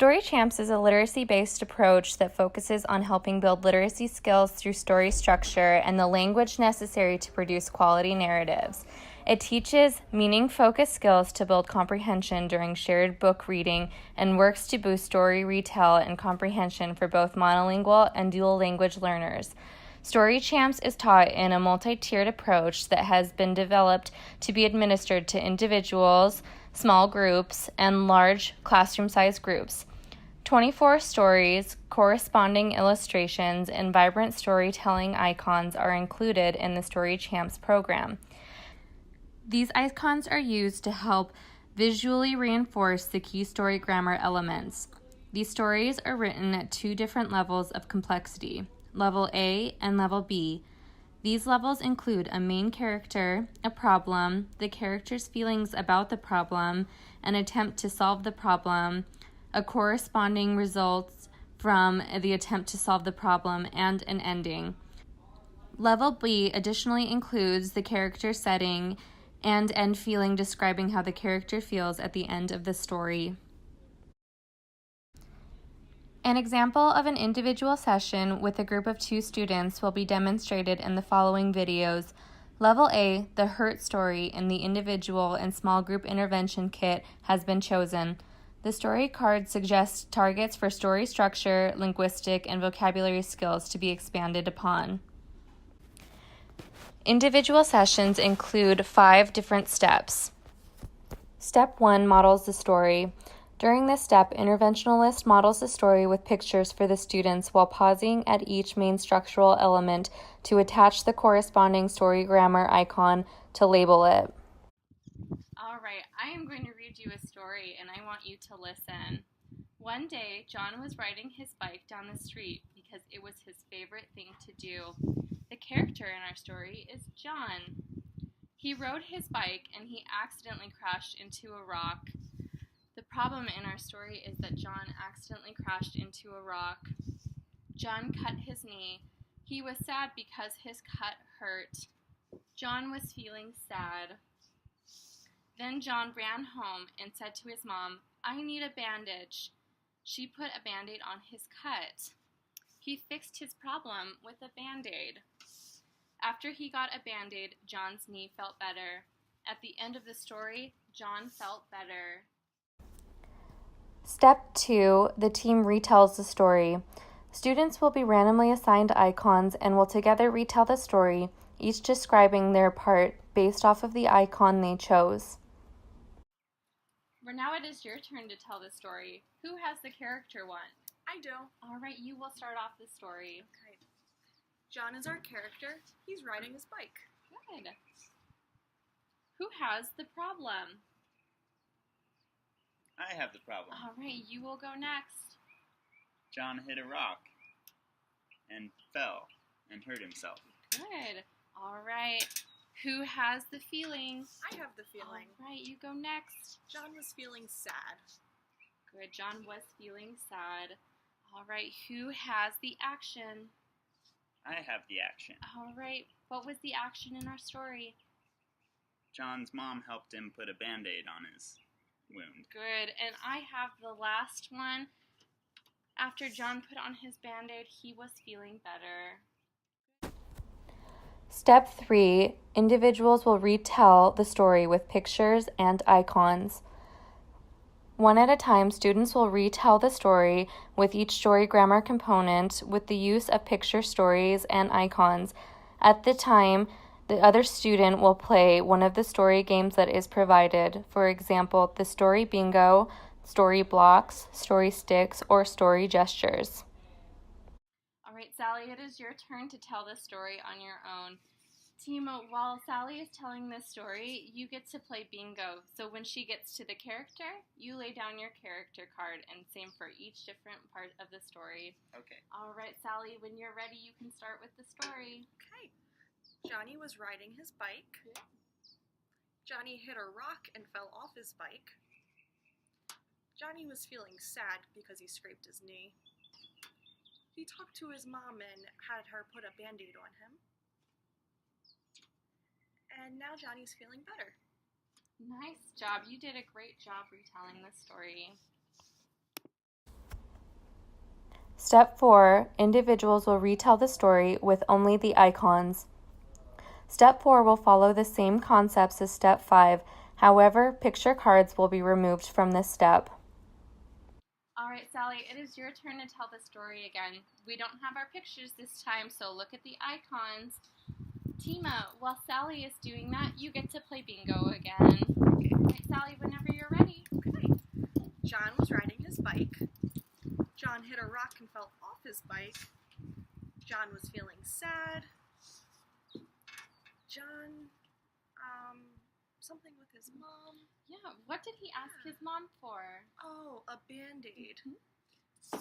Story Champs is a literacy-based approach that focuses on helping build literacy skills through story structure and the language necessary to produce quality narratives. It teaches meaning-focused skills to build comprehension during shared book reading and works to boost story retell and comprehension for both monolingual and dual language learners. Story Champs is taught in a multi-tiered approach that has been developed to be administered to individuals, small groups, and large classroom-sized groups. 24 stories, corresponding illustrations, and vibrant storytelling icons are included in the Story Champs program. These icons are used to help visually reinforce the key story grammar elements. These stories are written at two different levels of complexity, Level A and Level B. These levels include a main character, a problem, the character's feelings about the problem, an attempt to solve the problem, a corresponding results from the attempt to solve the problem, and an ending. Level B additionally includes the character setting and end feeling describing how the character feels at the end of the story. An example of an individual session with a group of 2 students will be demonstrated in the following videos. Level A, the hurt story in the individual and small group intervention kit has been chosen. The story card suggests targets for story structure, linguistic, and vocabulary skills to be expanded upon. Individual sessions include 5 different steps. Step 1 models the story. During this step, interventionalist models the story with pictures for the students while pausing at each main structural element to attach the corresponding story grammar icon to label it. All right, I am going to read you a story and I want you to listen. One day, John was riding his bike down the street because it was his favorite thing to do. The character in our story is John. He rode his bike and he accidentally crashed into a rock. The problem in our story is that John accidentally crashed into a rock. John cut his knee. He was sad because his cut hurt. John was feeling sad. Then John ran home and said to his mom, "I need a bandage." She put a Band-Aid on his cut. He fixed his problem with a Band-Aid. After he got a Band-Aid, John's knee felt better. At the end of the story, John felt better. Step 2, the team retells the story. Students will be randomly assigned icons and will together retell the story, each describing their part based off of the icon they chose. Now it is your turn to tell the story. Who has the character one? I do. All right, you will start off the story. Okay. John is our character. He's riding his bike. Good. Who has the problem? I have the problem. All right, you will go next. John hit a rock and fell and hurt himself. Good. All right. Who has the feeling? I have the feeling. All right, you go next. John was feeling sad. Good. John was feeling sad. All right. Who has the action? I have the action. All right. What was the action in our story? John's mom helped him put a Band-Aid on his wound. Good. And I have the last one. After John put on his Band-Aid, he was feeling better. Step 3, individuals will retell the story with pictures and icons. One at a time, students will retell the story with each story grammar component with the use of picture stories and icons. At the time, the other student will play one of the story games that is provided. For example, the story bingo, story blocks, story sticks, or story gestures. All right, Sally, it is your turn to tell the story on your own. Team, while Sally is telling this story, you get to play bingo. So when she gets to the character, you lay down your character card, and same for each different part of the story. Okay. All right, Sally, when you're ready, you can start with the story. Okay. Johnny was riding his bike. Johnny hit a rock and fell off his bike. Johnny was feeling sad because he scraped his knee. He talked to his mom and had her put a Band-Aid on him. And now Johnny's feeling better. Nice job. You did a great job retelling the story. Step 4, individuals will retell the story with only the icons. Step 4 will follow the same concepts as Step 5. However, picture cards will be removed from this step. All right, Sally, it is your turn to tell the story again. We don't have our pictures this time, so look at the icons. Tima, while Sally is doing that, you get to play bingo again. All right, Sally, whenever you're ready. Okay. John was riding his bike. John hit a rock and fell off his bike. John was feeling sad. John, something with his mom. Yeah, what did he ask his mom for? Oh, a Band-Aid.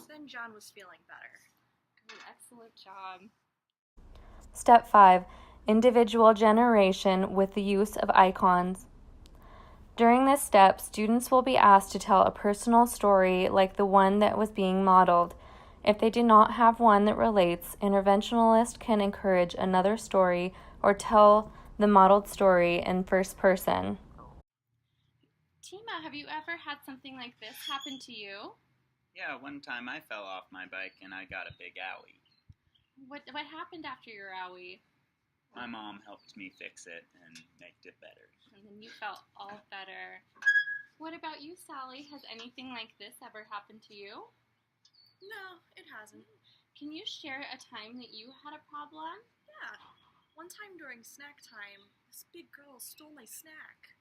Then John was feeling better. Good, excellent job. Step 5, individual generation with the use of icons. During this step, students will be asked to tell a personal story like the one that was being modeled. If they do not have one that relates, interventionalists can encourage another story or tell the modeled story in first person. Tima, have you ever had something like this happen to you? Yeah, one time I fell off my bike and I got a big owie. What happened after your owie? My mom helped me fix it and make it better. And then you felt all better. What about you, Sally? Has anything like this ever happened to you? No, it hasn't. Can you share a time that you had a problem? Yeah. One time during snack time, this big girl stole my snack.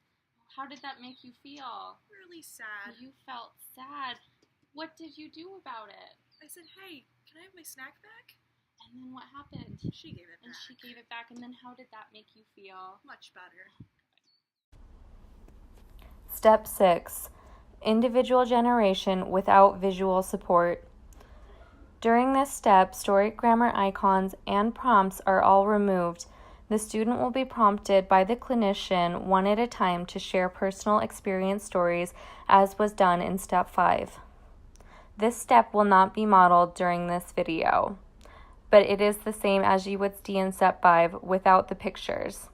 How did that make you feel? Really sad. You felt sad. What did you do about it? I said, hey, can I have my snack back? And then what happened? She gave it back. And she gave it back, and then how did that make you feel? Much better. Step 6, individual generation without visual support. During this step, story grammar icons and prompts are all removed. The student will be prompted by the clinician one at a time to share personal experience stories as was done in Step 5. This step will not be modeled during this video, but it is the same as you would see in Step 5 without the pictures.